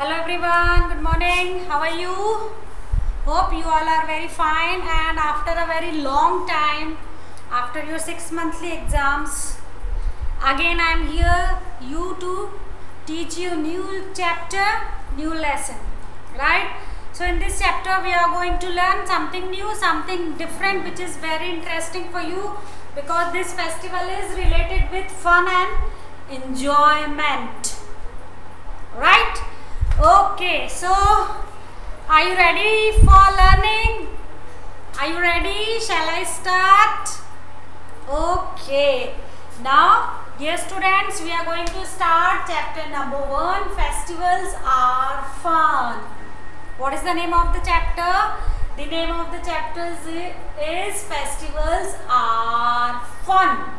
Hello everyone, good morning. How are you? Hope you all are very fine, and after a very long time, after your 6 monthly exams, again I am here you to teach you new chapter, new lesson, right? So in this chapter we are going to learn something new, something different, which is very interesting for you because this festival is related with fun and enjoyment, right? Okay, so are you ready for learning? Are you ready? Shall I start? Okay, now dear students, we are going to start chapter number 1. Festivals are fun. What is the name of the chapter? The name of the chapter is Festivals Are Fun,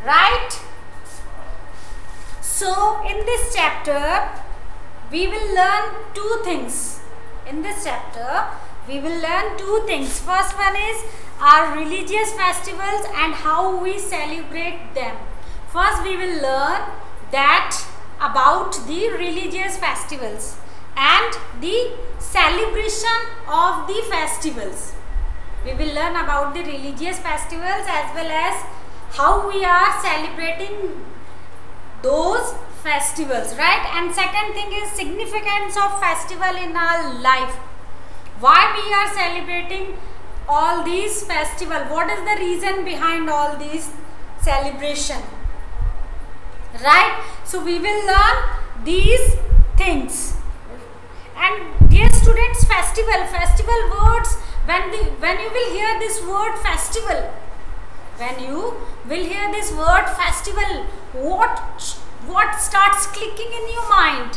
right? So in this chapter we will learn two things. In this chapter we will learn two things. First one is our religious festivals and how we celebrate them. First we will learn that about the religious festivals and the celebration of the festivals. We will learn about the religious festivals as well as how we are celebrating those festivals, right? And second thing is significance of festival in our life. Why we are celebrating all these festivals? What is the reason behind all these celebration, right? So we will learn these things. And dear students, festival words, when you will hear this word festival, what starts clicking in your mind?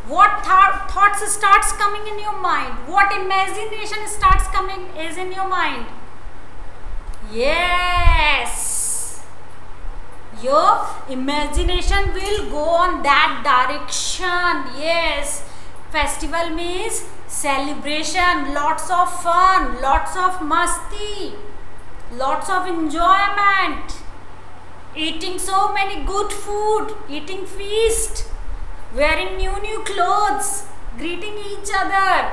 What thoughts starts coming in your mind? What imagination starts coming is in your mind? Yes, your imagination will go on that direction. Yes, festival means celebration, lots of fun, lots of masti, lots of enjoyment, eating so many good food, eating feast, wearing new clothes, greeting each other,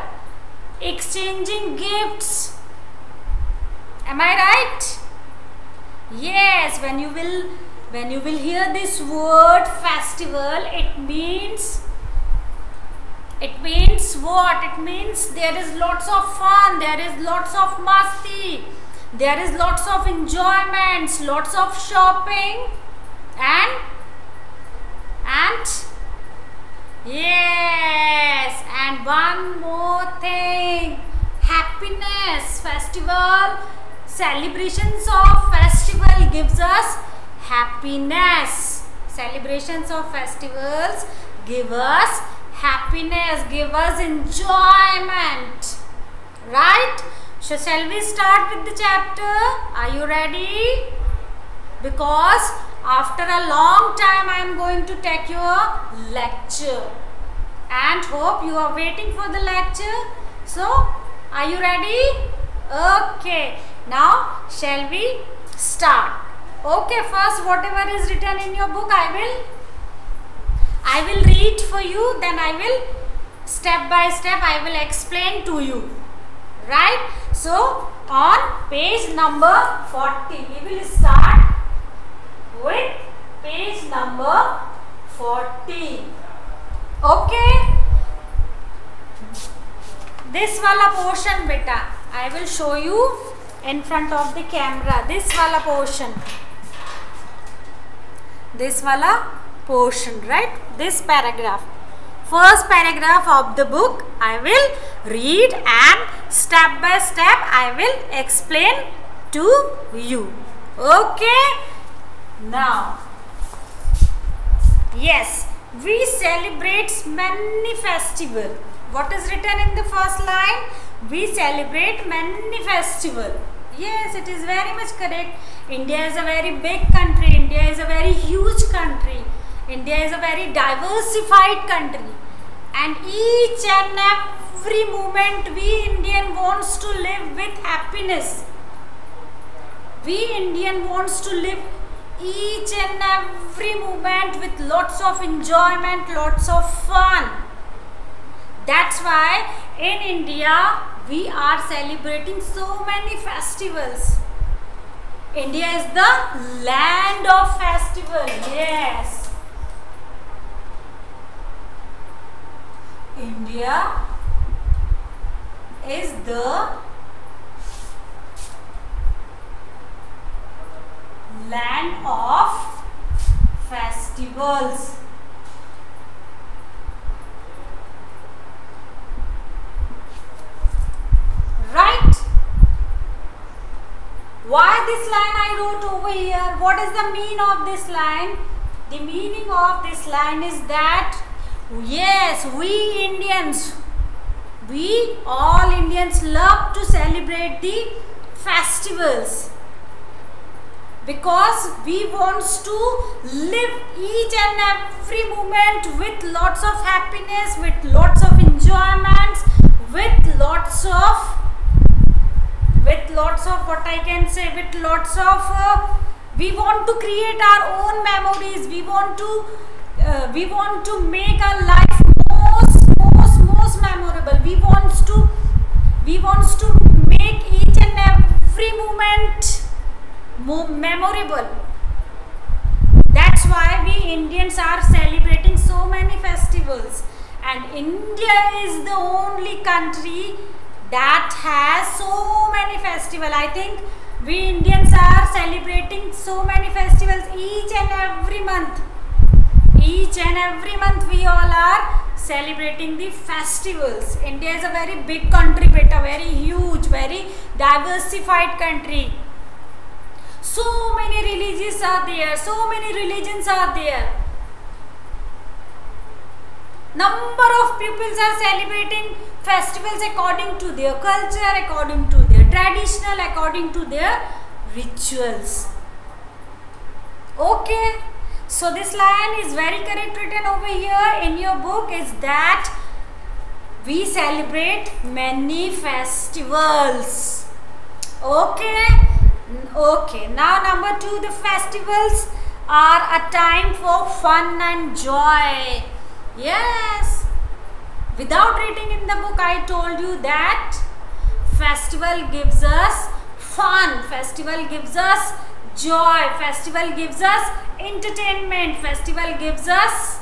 exchanging gifts. Am I right? Yes, when you will hear this word festival, it means what? It means there is lots of fun, there is lots of masti, there is lots of enjoyments, lots of shopping, and yes, and one more thing, happiness. Festival, celebrations of festival gives us happiness. Celebrations of festivals give us happiness, give us enjoyment, right? So shall we start with the chapter? Are you ready? Because after a long time I am going to take your lecture and hope you are waiting for the lecture. So are you ready? Okay, now shall we start? Okay, first whatever is written in your book I will read for you, then I will step by step I will explain to you, right? So on page number 40 we will start with page number 40. Okay, this wala portion beta I will show you in front of the camera. This wala portion, right? This paragraph, first paragraph of the book I will read and step by step I will explain to you. Okay, now yes, we celebrate many festivals. What is written in the first line? We celebrate many festivals. Yes, it is very much correct. India is a very big country. India is a very huge country. India is a very diversified country, and each and every moment we Indian wants to live with happiness. We Indian wants to live each and every moment with lots of enjoyment, lots of fun. That's why in India we are celebrating so many festivals. India is the land of festival. Yes. India is the land of festivals. Right? Why this line I wrote over here? What is the meaning of this line? The meaning of this line is that yes, we Indians, we all Indians love to celebrate the festivals because we want to live each and every moment with lots of happiness, with lots of enjoyments, with lots of what I can say, with lots of we want to create our own memories. We want to make our life most memorable. We want to make each and every moment memorable. That's why we Indians are celebrating so many festivals, and India is the only country that has so many festivals. I think we Indians are celebrating so many festivals each and every month. Each and every month we all are celebrating the festivals. India is a very big country, beta, very huge, very diversified country. So many religions are there, so many religions are there. Number of peoples are celebrating festivals according to their culture, according to their traditional, according to their rituals. Okay, so this line is very correct written over here in your book is that we celebrate many festivals. Okay, okay. Now number 2, the festivals are a time for fun and joy. Yes, without reading in the book I told you that festival gives us fun, festival gives us joy, festival gives us entertainment, festival gives us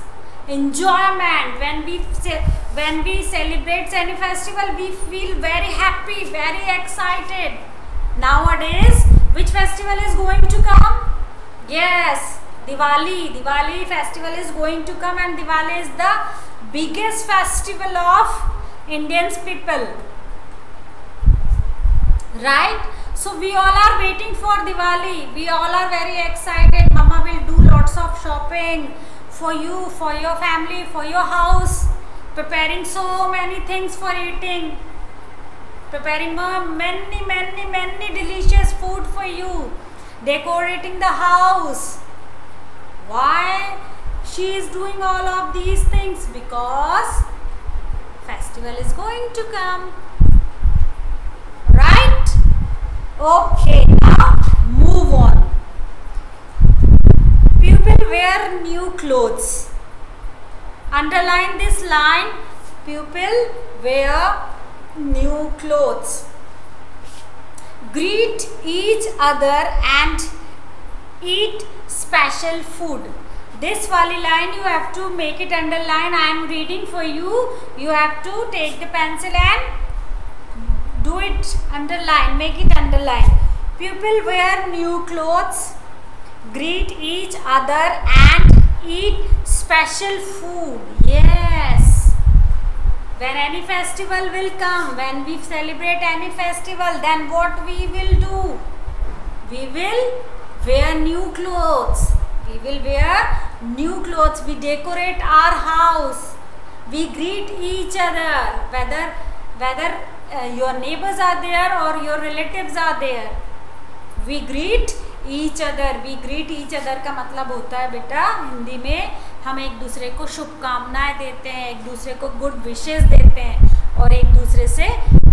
enjoyment. When we celebrate any festival we feel very happy, very excited. Nowadays which festival is going to come? Yes, Diwali festival is going to come, and Diwali is the biggest festival of Indian people, right? So we all are waiting for Diwali. We all are very excited. Mama will do lots of shopping for you, for your family, for your house, preparing so many things for eating, preparing many delicious food for you, decorating the house. Why she is doing all of these things? Because festival is going to come, right? Okay, now move on. People wear new clothes. Underline this line. People wear new clothes. Greet each other and eat special food. This wali line you have to make it underline. I am reading for you. You have to take the pencil and do it underline. Make it underline. People wear new clothes, greet each other and eat special food. Yes. When any festival will come, when we celebrate any festival, then what we will do? We will wear new clothes. We will wear new clothes. We decorate our house. We greet each other. Whether your neighbors are there or your relatives are there. We greet each other. We greet each other का मतलब होता है बेटा हिंदी में हम एक दूसरे को शुभकामनाएं देते हैं, एक दूसरे को गुड विशेस देते हैं और एक दूसरे से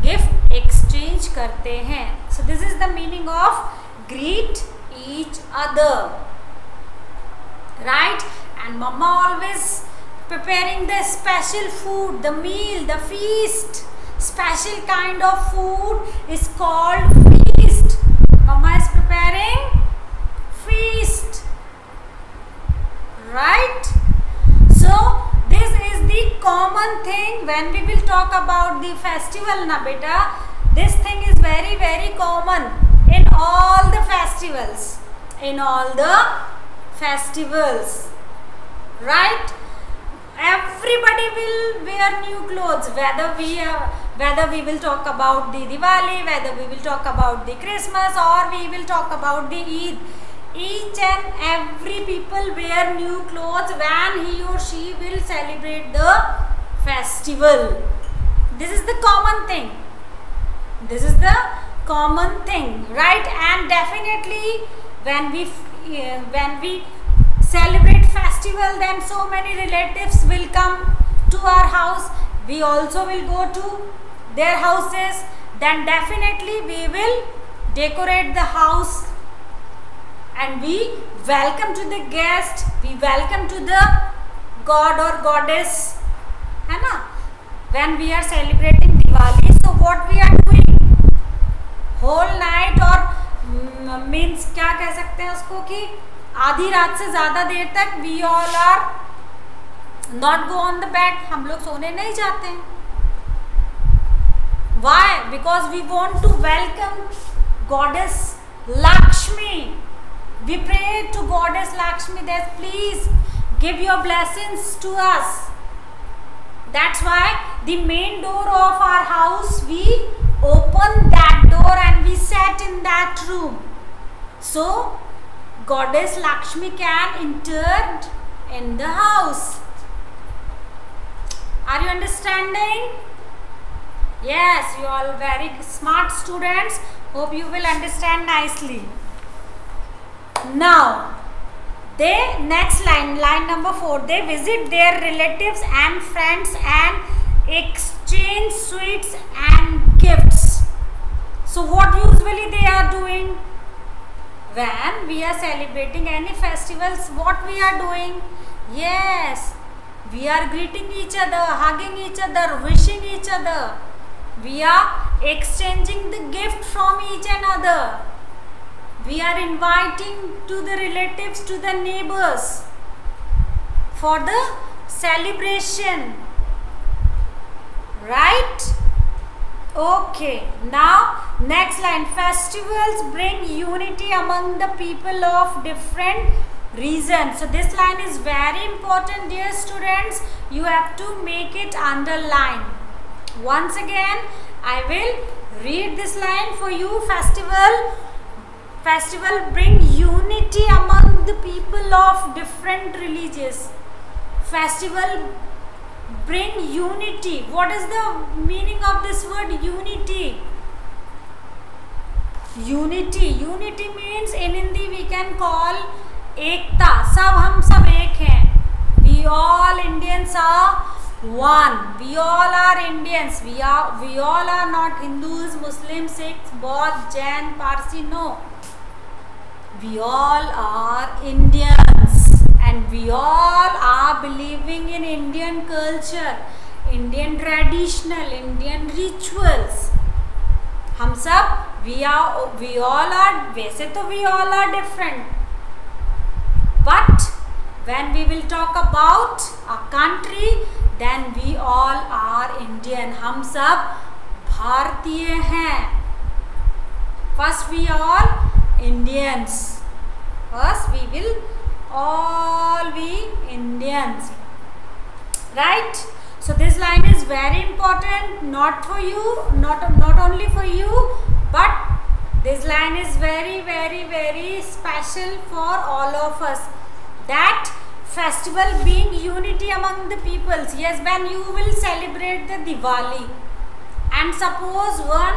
गिफ्ट एक्सचेंज करते हैं. So this is the meaning of greet each other. right? And mama always preparing the special food, the meal, the feast. Special kind of food is called feast. Mama is preparing feast, right? So this is the common thing when we will talk about the festival, na beta. This thing is very, very common in all the festivals. In all the festivals, right? Everybody will wear new clothes, whether we will talk about the Diwali, whether we will talk about the Christmas, or we will talk about the Eid. Each and every people wear new clothes when he or she will celebrate the festival. This is the common thing. This is the common thing, right? And definitely when we celebrate festival, then so many relatives will come to our house. We also will go to their houses. Then definitely we will decorate the house and we welcome to the guest. We welcome to the god or goddess, है ना? When we are celebrating Diwali, so what we are doing whole night, or means क्या कह सकते हैं उसको कि आधी रात से ज़्यादा देर तक we all are not go on the bed. हम लोग सोने नहीं जाते हैं. Why? Because we want to welcome goddess Lakshmi. We pray to goddess Lakshmi that please give your blessings to us. That's why the main door of our house, we open that door and we sat in that room. So goddess Lakshmi can enter in the house. Are you understanding? Yes, you all very smart students. Hope you will understand nicely. Now, next line number 4. They visit their relatives and friends and exchange sweets and gifts. So what usually they are doing? When we are celebrating any festivals, what we are doing? Yes, we are greeting each other, hugging each other, wishing each other. We are exchanging the gift from each another. We are inviting to the relatives, to the neighbors for the celebration, right? Okay, now next line. Festivals bring unity among the people of different regions. So this line is very important, dear students. You have to make it underline. Once again, I will read this line for you. Festival bring unity among the people of different religions. Festival bring unity. What is the meaning of this word unity? Unity means in Hindi we can call एकता. हम सब एक हैं. We all Indians are one. We all are Indians. We all are not Hindus, Muslims, Sikhs, Buddhists, Jain, Parsi. No. We all are Indians and we all are believing in Indian culture, Indian traditional, Indian rituals. हम सब we all are, वैसे तो we all are different, but when we will talk about a country, then we all are Indian. हम सब भारतीय हैं. First we all Indians. First we will all be Indians, right? So this line is very important, not for you, not only for you, but this line is very, very, very special for all of us. That festival being unity among the peoples. Yes, when you will celebrate the Diwali and suppose one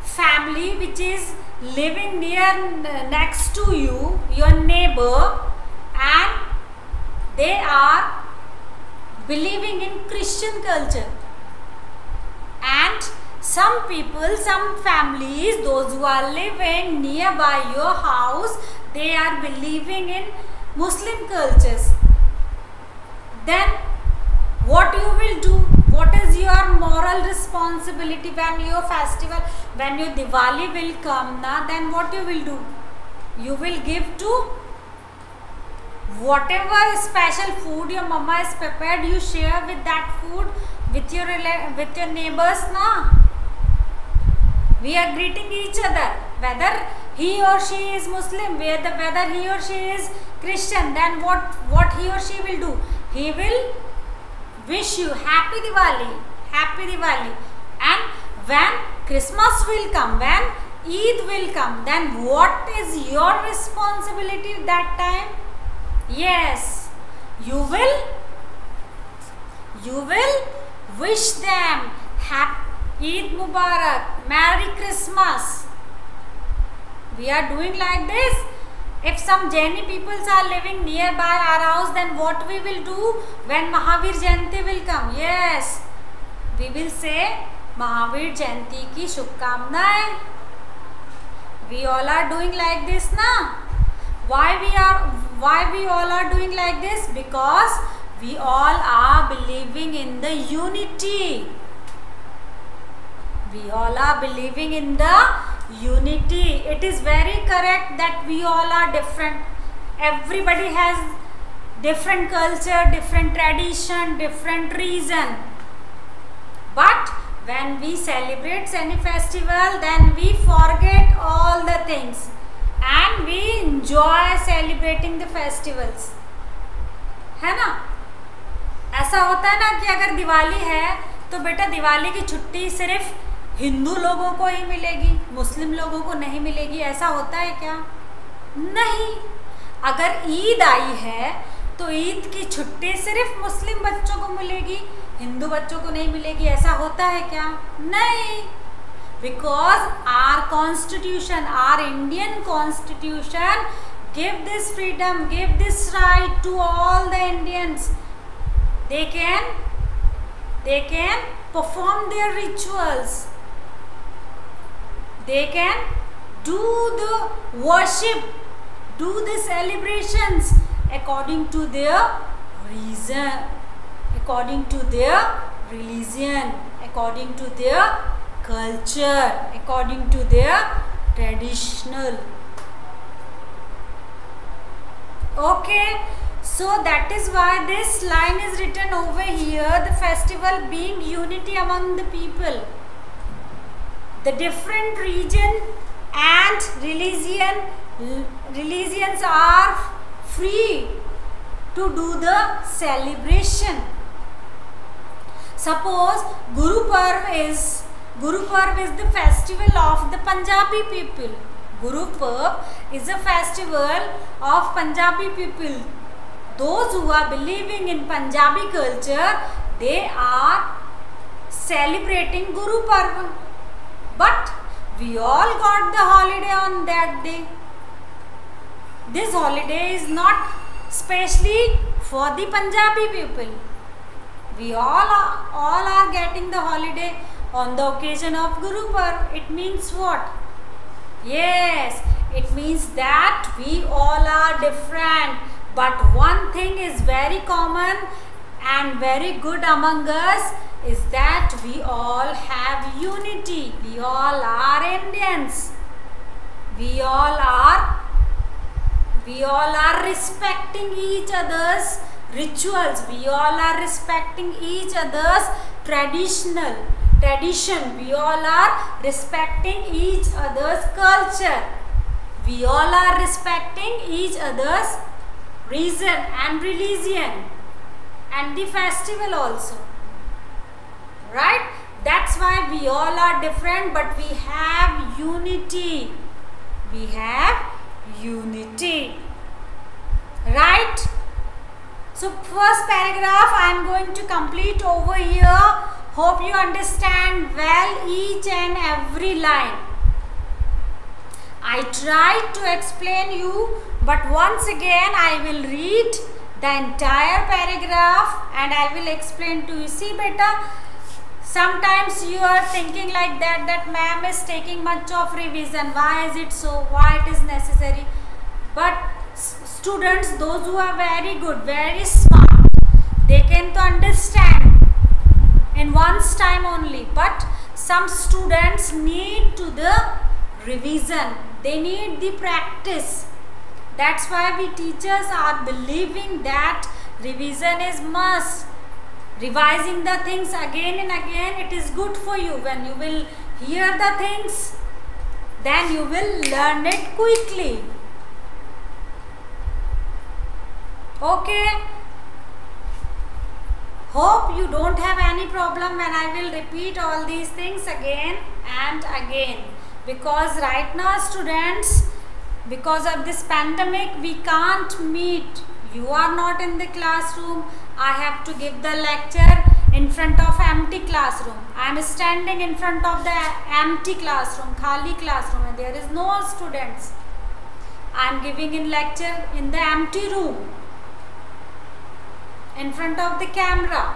family which is living next to you, your neighbor, and they are believing in Christian culture, and some people, some families, those who are living nearby your house, they are believing in Muslim cultures, then what you will do? What is your moral responsibility when your festival, when your Diwali will come na, then what you will do? You will give to whatever special food your mama has prepared, you share with that food with your neighbors na. We are greeting each other, whether he or she is Muslim, whether he or she is Christian, then what he or she will do? He will wish you Happy Diwali, Happy Diwali. And when Christmas will come, when Eid will come, then what is your responsibility that time? Yes, you will wish them Happy Eid Mubarak, Merry Christmas. We are doing like this. If some Jaini peoples are living nearby our house, then what we will do when Mahavir Jayanti will come? Yes, we will say Mahavir Jayanti ki Shubhkamnaएं. We all are doing like this na. Why we all are doing like this? Because we all are believing in the unity. We all are believing in the unity. It is very correct that we all are different. Everybody has different culture, different tradition, different reason. But when we celebrate any festival, then we forget all the things and we enjoy celebrating the festivals. है ना? ऐसा होता है ना कि अगर दिवाली है तो बेटा दिवाली की छुट्टी सिर्फ हिंदू लोगों को ही मिलेगी, मुस्लिम लोगों को नहीं मिलेगी, ऐसा होता है क्या? नहीं। अगर ईद आई है तो ईद की छुट्टी सिर्फ मुस्लिम बच्चों को मिलेगी, हिंदू बच्चों को नहीं मिलेगी, ऐसा होता है क्या? नहीं। Because our constitution, our Indian constitution give this freedom, give this right to all the Indians. They can perform their rituals. They can do the worship, do the celebrations according to their reason, according to their religion, according to their culture, according to their traditional. Okay, so that is why this line is written over here, the festival being unity among the people. The different region and religions are free to do the celebration. Suppose Guru Parv is the festival of the Punjabi people. Guru Parv is a festival of Punjabi people. Those who are believing in Punjabi culture, they are celebrating Guru Parv. But we all got the holiday on that day. This holiday is not specially for the Punjabi people. We all are getting the holiday on the occasion of Guru Parv. It means what? Yes, it means that we all are different, but one thing is very common and very good among us is that we all have unity. We all are Indians. We all are respecting each other's rituals. We all are respecting each other's tradition. We all are respecting each other's culture. We all are respecting each other's reason and religion and the festival also. Right? That's why we all are different, but we have unity. We have unity. Right? So first paragraph I am going to complete over here. Hope you understand well each and every line. I tried to explain you, but once again I will read the entire paragraph and I will explain to you. See beta, sometimes you are thinking like that ma'am is taking much of revision. Why is it so? Why it is necessary? But students, those who are very good, very smart, they can to understand in one's time only, but some students need to the revision, they need the practice. That's why we teachers are believing that revision is must. Revising the things again and again, it is good for you. When you will hear the things, then you will learn it quickly. Okay. Hope you don't have any problem when I will repeat all these things again and again. Because right now students, because of this pandemic, we can't meet. You are not in the classroom. I have to give the lecture in front of empty classroom. I am standing in front of the empty classroom, khali classroom, and there is no students. I am giving in lecture in the empty room, in front of the camera.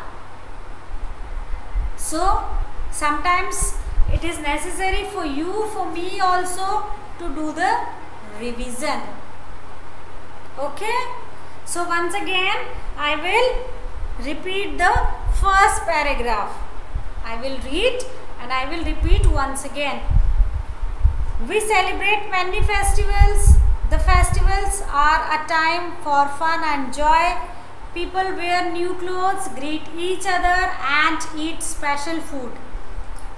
So sometimes it is necessary for you, for me also, to do the revision. Okay. So once again I will repeat the first paragraph. I will read and I will repeat once again. We celebrate many festivals. The festivals are a time for fun and joy. People wear new clothes, greet each other and eat special food.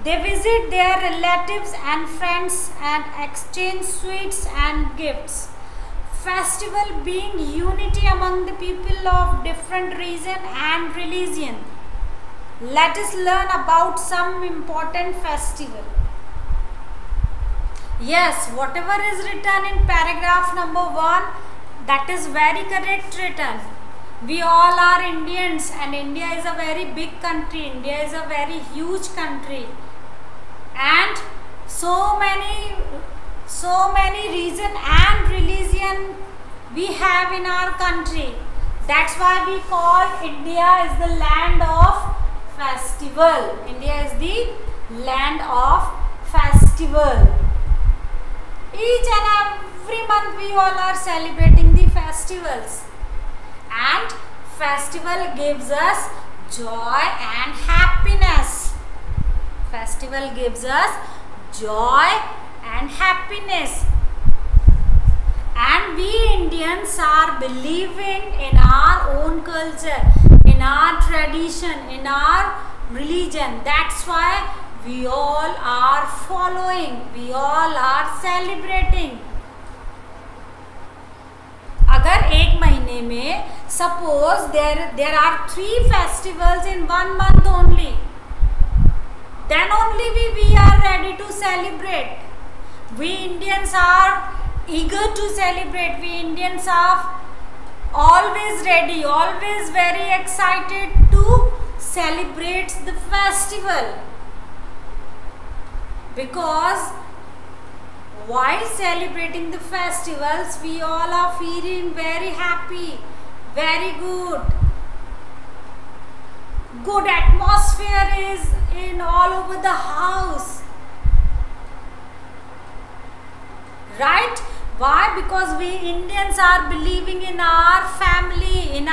They visit their relatives and friends and exchange sweets and gifts. Festival being unity among the people of different region and religion. Let us learn about some important festival. Yes, whatever is written in paragraph number 1, that is very correct written. We all are Indians and India is a very big country. India is a very huge country. And so many region and religion we have in our country. That's why we call India is the land of festival. India is the land of festival. Each and every month we all are celebrating the festivals. And festival gives us joy and happiness. Festival gives us joy and happiness. And we Indians are believing in our own culture, in our tradition, in our religion. That's why we all are following, we all are celebrating. अगर एक महीने में suppose there are 3 festivals in 1 month only, then only we are ready to celebrate. We Indians are eager to celebrate. We Indians are always ready, always very excited to celebrate the festival. Because while celebrating the festivals, we all are feeling very happy, very good. Good atmosphere is in all over the house. Right? Why? Because we Indians are believing in our family,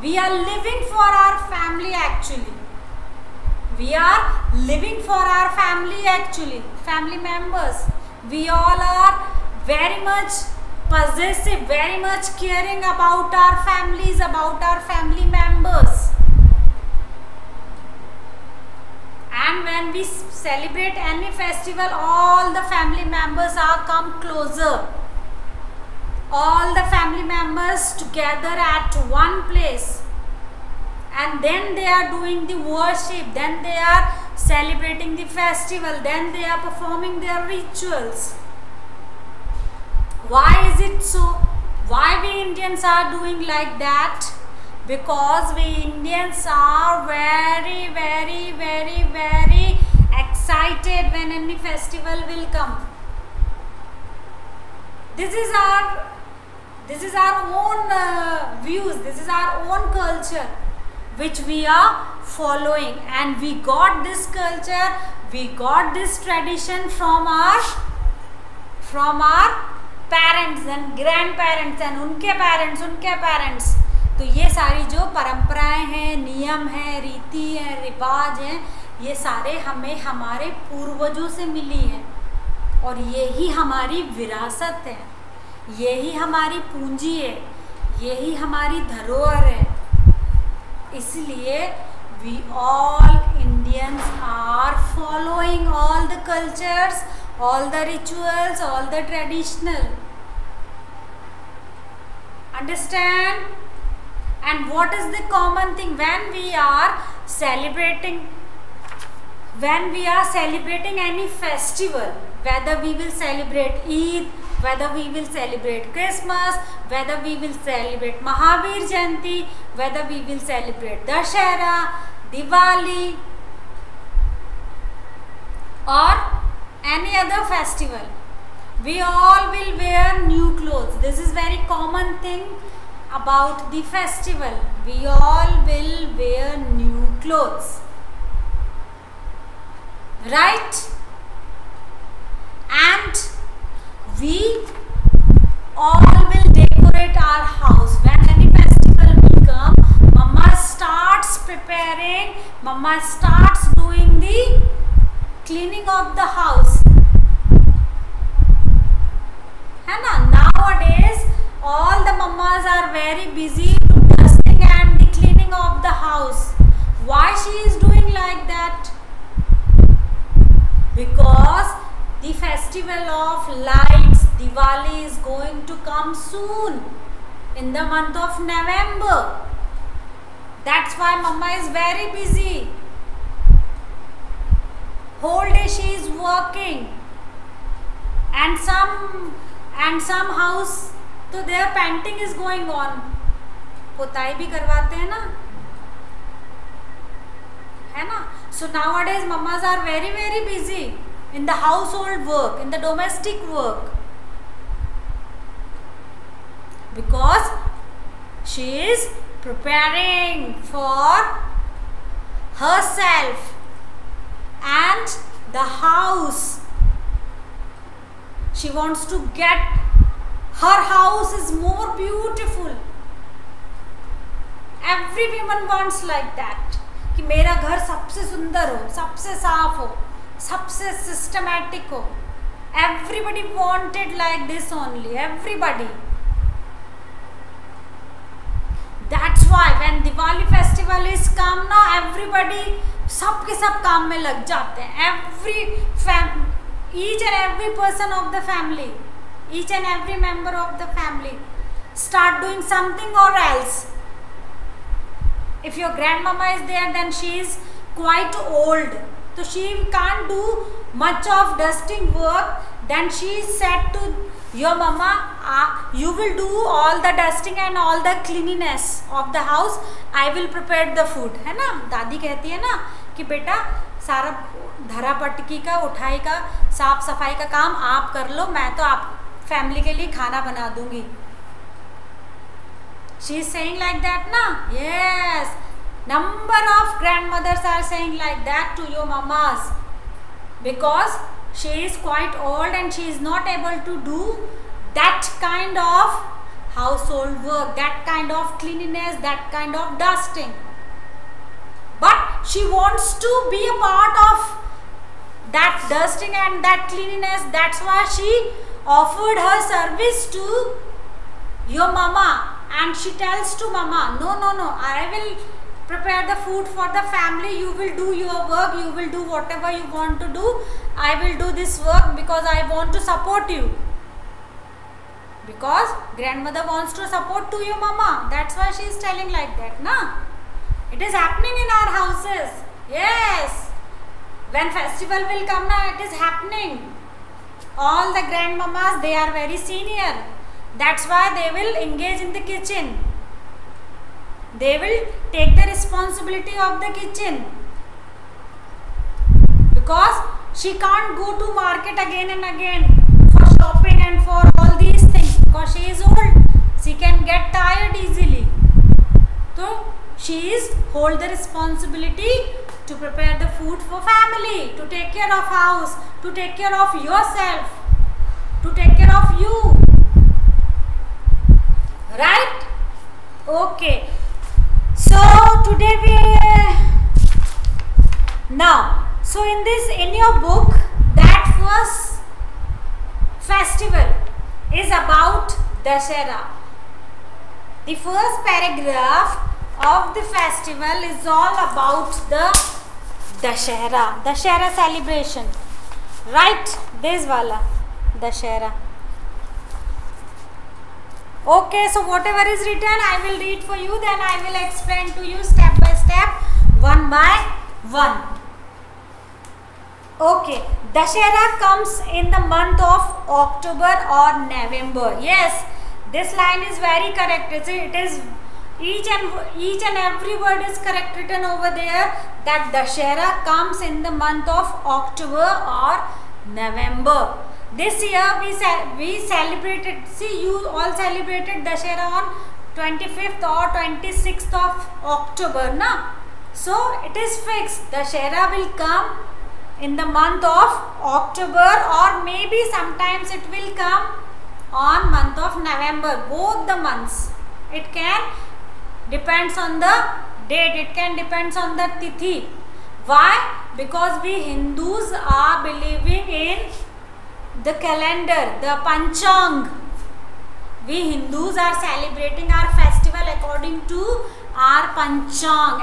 we are living for our family actually. We are living for our family actually, family members. We all are very much possessive, very much caring about our families, about our family members. And when we celebrate any festival, all the family members are come closer. All the family members together at one place. And then they are doing the worship, then they are celebrating the festival, then they are performing their rituals. Why is it so? Why we Indians are doing like that? Because we Indians are very, very, very, very excited when any festival will come. This is our own views, this is our own culture which we are following, and we got this culture, we got this tradition from our parents and grand parents and उनके parents. तो ये सारी जो परंपराएं हैं, नियम हैं, रीति है, रिवाज हैं, ये सारे हमें हमारे पूर्वजों से मिली है और यही हमारी विरासत है, यही हमारी पूंजी है, यही हमारी धरोहर है। इसलिए we all Indians are following all the cultures, all the rituals, all the traditional. Understand? And what is the common thing when we are celebrating any festival, whether we will celebrate Eid, whether we will celebrate Christmas, whether we will celebrate Mahavir Jayanti, whether we will celebrate Dashera, Diwali or any other festival, we all will wear new clothes. This is very common thing about the festival. We all will wear new clothes, right? And we all will decorate our house. When any festival will come, Mama starts preparing, Mama starts doing the cleaning of the house. है ना? Nowadays all the mamas are very busy to dusting and the cleaning of the house. Why she is doing like that? Because the festival of lights, Diwali, is going to come soon in the month of November. That's why Mama is very busy. Whole day she is working, and some house तो their painting is going on. पोताई भी करवाते हैं ना, है ना? So nowadays mamas are very very busy in the household work, in the domestic work, because she is preparing for herself and the house. She wants to get her house is more beautiful. Every woman wants like that कि मेरा घर सबसे सुंदर हो, सबसे साफ हो, सबसे systematic हो. Everybody wanted like this only. Everybody. That's why when Diwali festival is come now, everybody सब के सब काम में लग जाते हैं. Each and every person of the family, each and every member of the family start doing something or else. If your grandmama is there, then she is quite old, so she can't do much of dusting work. Then she said to your mama, you will do all the dusting and all the cleanliness of the house. I will prepare the food. है ना? दादी कहती है ना कि बेटा सारा धरा पटकी का, उठाई का, साफ सफाई का काम आप कर लो, मैं तो आप फैमिली के लिए खाना बना दूंगी. She is saying like that na? Yes, number of grandmothers are saying like that to your mamas, because she is quite old and she is not able to do that kind of household work, that kind of cleanliness, that kind of dusting. But she wants to be a part of that dusting and that cleanliness. That's why she offered her service to your mama, and she tells to mama, no, I will prepare the food for the family, you will do your work, you will do whatever you want to do, I will do this work because I want to support you. Because grandmother wants to support to your mama, that's why she is telling like that, na? It is happening in our houses. Yes, when festival will come now, it is happening. All the grandmamas, they are very senior. That's why they will engage in the kitchen. They will take the responsibility of the kitchen. Because she can't go to market again and again for shopping and for all these things. Because she is old. She can get tired easily. So she is hold the responsibility to prepare the food for family, to take care of house, to take care of yourself, to take care of you. right? Okay, so today so in your book, that first festival is about Dashera. The first paragraph of the festival is all about the Dashera celebration, right? This wala Dashera. Okay, so whatever is written I will read for you, then I will explain to you step by step, one by one. Okay, Dashera comes in the month of October or November. Yes, this line is very correct. It is each and every word is correct written over there, that Dashera comes in the month of October or November. This year we celebrated, see, you all celebrated Dashera on 25th or 26th of October, na? So it is fixed, Dashera will come in the month of October, or maybe sometimes it will come on month of November. Both the months, it can depends on the date, it can depends on the tithi. Why? Because we Hindus are believing in the calendar, the Panchang. We Hindus are celebrating our festival according to our Panchang,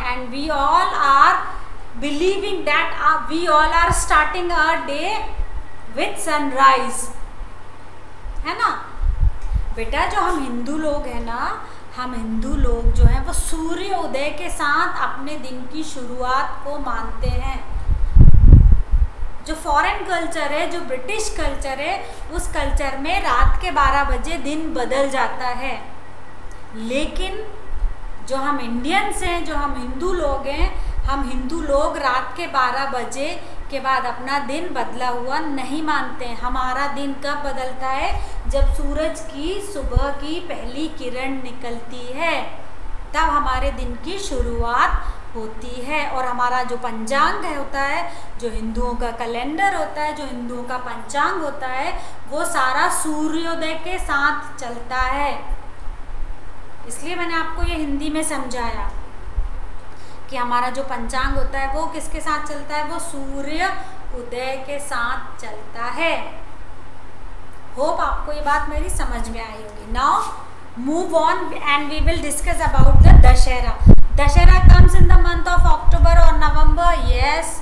and we all are believing that we all are starting our day with sunrise, है ना बेटा? जो हम हिंदू लोग हैं ना, हम हिंदू लोग जो हैं वो सूर्य उदय के साथ अपने दिन की शुरुआत को मानते हैं। जो फॉरेन कल्चर है, जो ब्रिटिश कल्चर है, उस कल्चर में रात के 12 बजे दिन बदल जाता है, लेकिन जो हम इंडियंस हैं, जो हम हिंदू लोग हैं, हम हिंदू लोग रात के 12 बजे के बाद अपना दिन बदला हुआ नहीं मानते हैं। हमारा दिन कब बदलता है? जब सूरज की सुबह की पहली किरण निकलती है, तब हमारे दिन की शुरुआत होती है। और हमारा जो पंचांग होता है, जो हिंदुओं का कैलेंडर होता है, जो हिंदुओं का पंचांग होता है, वो सारा सूर्योदय के साथ चलता है। इसलिए मैंने आपको ये हिंदी में समझाया कि हमारा जो पंचांग होता है वो किसके साथ चलता है? वो सूर्य उदय के साथ चलता है। होप आपको ये बात मेरी समझ में आई होगी। Now move on and we will discuss about the Dussehra. Dashera comes in the month of October or November. Yes,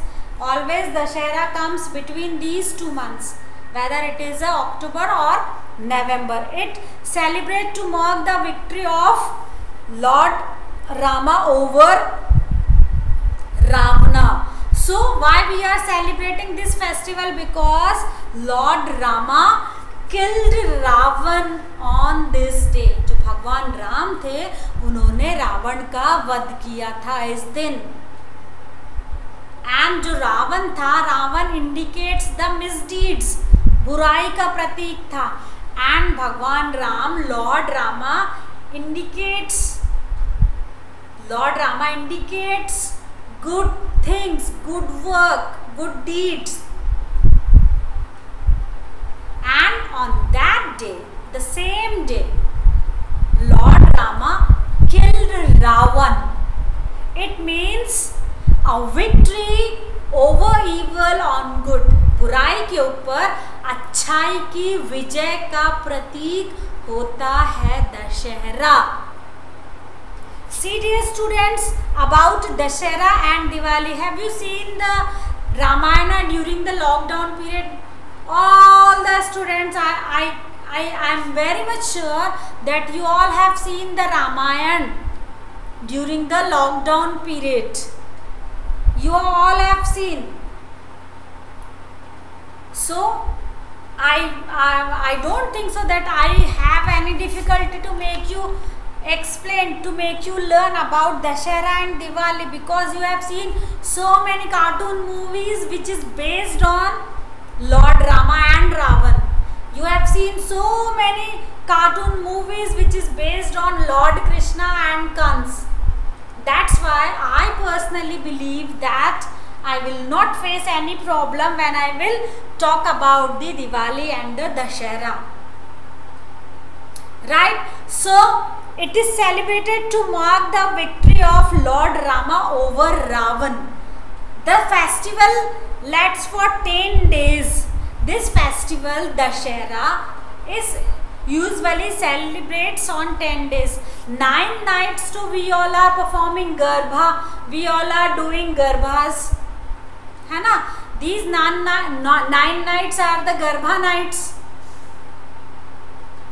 always Dashera comes between these two months, whether it is October or November. It celebrates to mark the victory of Lord Rama over Ravana. So why we are celebrating this festival? Because Lord Rama killed Ravan on this day. जो भगवान राम थे, उन्होंने रावण का वध किया था इस दिन। एंड जो रावण था, रावण इंडिकेट्स द मिसडीड्स, बुराई का प्रतीक था। एंड भगवान Ram, Lord Rama indicates good things, good work, good deeds. And on that day, the same day, Lord Rama killed Ravan. It means a victory over evil on good. बुराई के ऊपर अच्छाई की विजय का प्रतीक होता है Dussehra. See, dear students, about Dashera and Diwali, have you seen the Ramayana during the lockdown period? All the students, I am very much sure that you all have seen the Ramayana during the lockdown period. You all have seen. So I don't think so that I have any difficulty to make you explain, to make you learn about Dashera and Diwali, because you have seen so many cartoon movies which is based on Lord Rama and Ravan. You have seen so many cartoon movies which is based on Lord Krishna and Kans. That's why I personally believe that I will not face any problem when I will talk about the Diwali and the Dashera. right? So it is celebrated to mark the victory of Lord Rama over Ravan. The festival lasts for 10 days. This festival, Dashera, is usually celebrates on 10 days. 9 nights to we all are performing Garbha. We all are doing Garbhas. है ना? These 9 nights are the Garbha nights.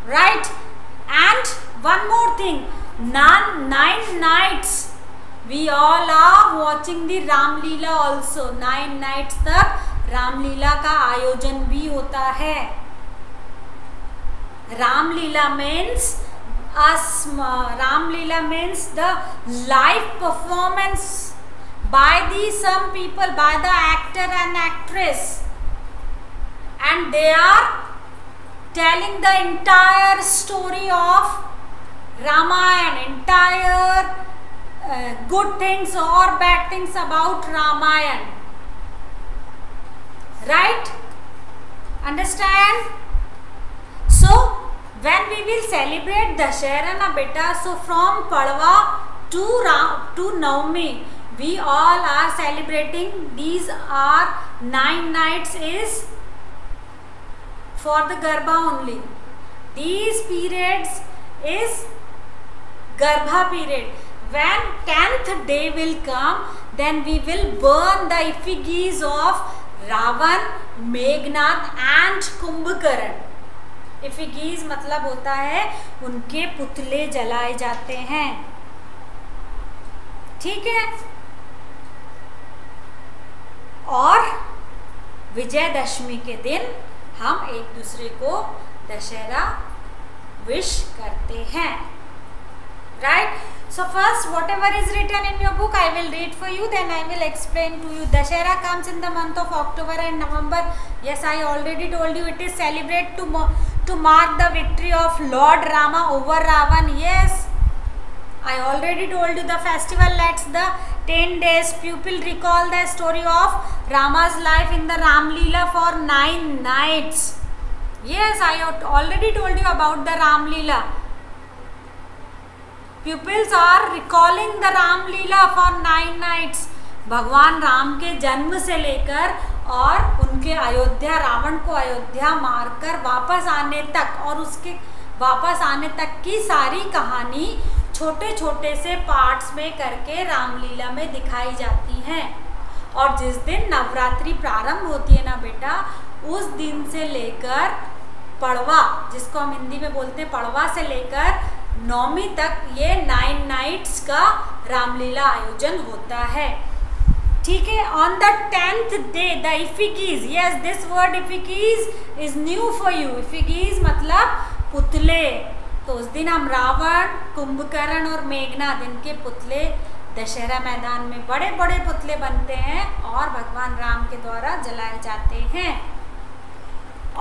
Right? And one more thing. 9 nights we all are watching the Ram Leela also. 9 nights तक राम लीला का आयोजन भी होता है. राम लीला means the live performance by the some people, by the actor and actress, and they are telling the entire story of Ramayana, entire good things or bad things about Ramayana. Right? Understand? So when we will celebrate Dashera na beta, so from Padwa to Navami, we all are celebrating. These are 9 nights is for the Garbha only. These periods is Garbha period. When 10th day will come, then we will burn the effigies of Ravan, Meghnad and Kumbhakaran. Effigies मतलब होता है उनके पुतले जलाए जाते हैं. ठीक है. और विजयदशमी के दिन हम एक दूसरे को दशहरा विश करते हैं. Right? So first, whatever is written in your book, I will read for you. Then I will explain to you. Dashera comes in the month of October and November. Yes, I already told you it is celebrated to mark the victory of Lord Rama over Ravan. Yes, I already told you the festival lasts the 10 days. People recall the story of Rama's life in the Ram Leela for 9 nights. Yes, I already told you about the Ram Leela. Pupils are recalling the Ram Leela for 9 nights. भगवान राम के जन्म से लेकर और उनके अयोध्या, रावण को अयोध्या मारकर वापस आने तक और उसके वापस आने तक की सारी कहानी छोटे छोटे से पार्ट्स में करके रामलीला में दिखाई जाती है. और जिस दिन नवरात्रि प्रारंभ होती है ना बेटा, उस दिन से लेकर पड़वा, जिसको हम हिंदी में बोलते हैं पड़वा, से लेकर नौमी तक ये 9 नाइट्स का रामलीला आयोजन होता है. ठीक है. On the 10th day the effigies, yes this word effigies is new for you. Effigies मतलब पुतले. तो उस दिन हम रावण, कुंभकर्ण और मेघनाद, इनके पुतले दशहरा मैदान में बड़े बड़े पुतले बनते हैं और भगवान राम के द्वारा जलाए जाते हैं.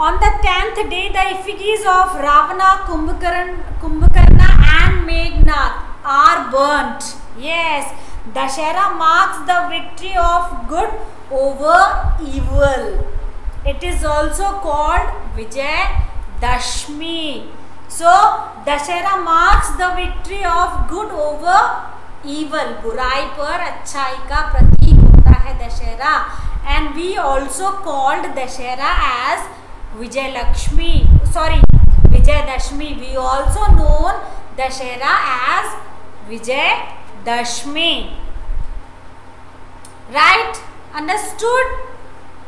On the 10th day, the effigies of Ravana, Kumbhakarna and Meghnad are burnt. Yes, Dashera marks the victory of good over evil. It is also called Vijayadashmi. So, Dashera marks the victory of good over evil. बुराई पर अच्छाई का प्रतीक होता है Dussehra. And we also called Dashera as Vijayadashmi. We also known Dashera as Vijayadashmi. Right? Understood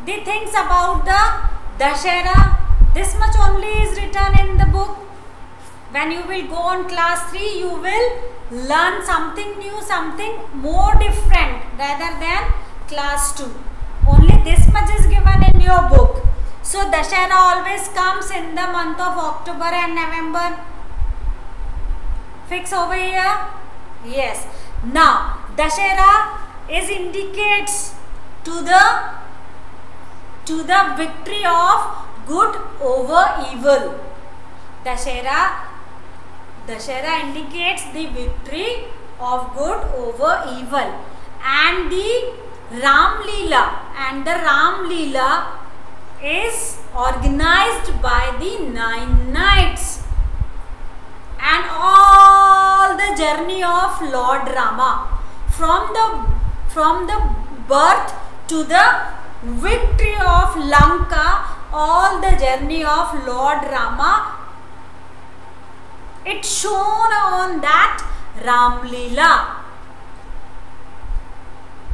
the things about the Dashera? This much only is written in the book. When you will go on class 3, you will learn something new, something more different rather than class 2. Only this much is given in your book. So Dashera always comes in the month of October and November. Fix over here? Yes. Now Dashera is indicates to the victory of good over evil. Dashera indicates the victory of good over evil. And the Ram Leela is organized by the 9 nights. and all the journey of Lord Rama from the birth to the victory of Lanka, all the journey of Lord Rama, it's shown on that Ram Leela,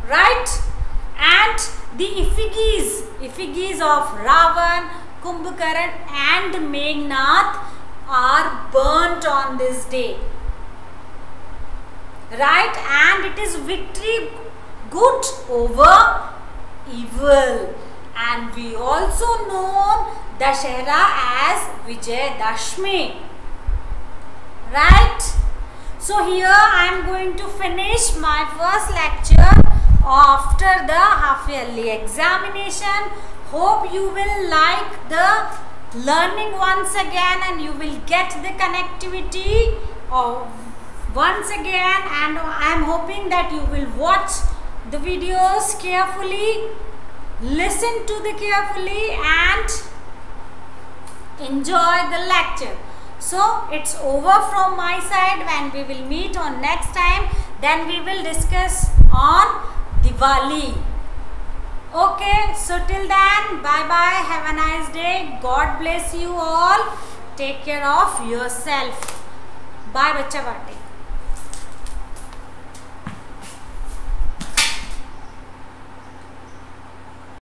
right? And the effigies of Ravan, Kumbhakaran and Meghnad are burnt on this day, right? And it is victory good over evil. And we also know Dashera as Vijayadashmi, right? So here I am going to finish my first lecture after the half yearly examination. Hope you will like the learning once again and you will get the connectivity once again, and I am hoping that you will watch the videos carefully, listen to the carefully and enjoy the lecture. So it's over from my side. When we will meet on next time, then we will discuss on Diwali. Okay, so till then, bye bye, have a nice day, God bless you all, take care of yourself, bye बच्चा बाटे।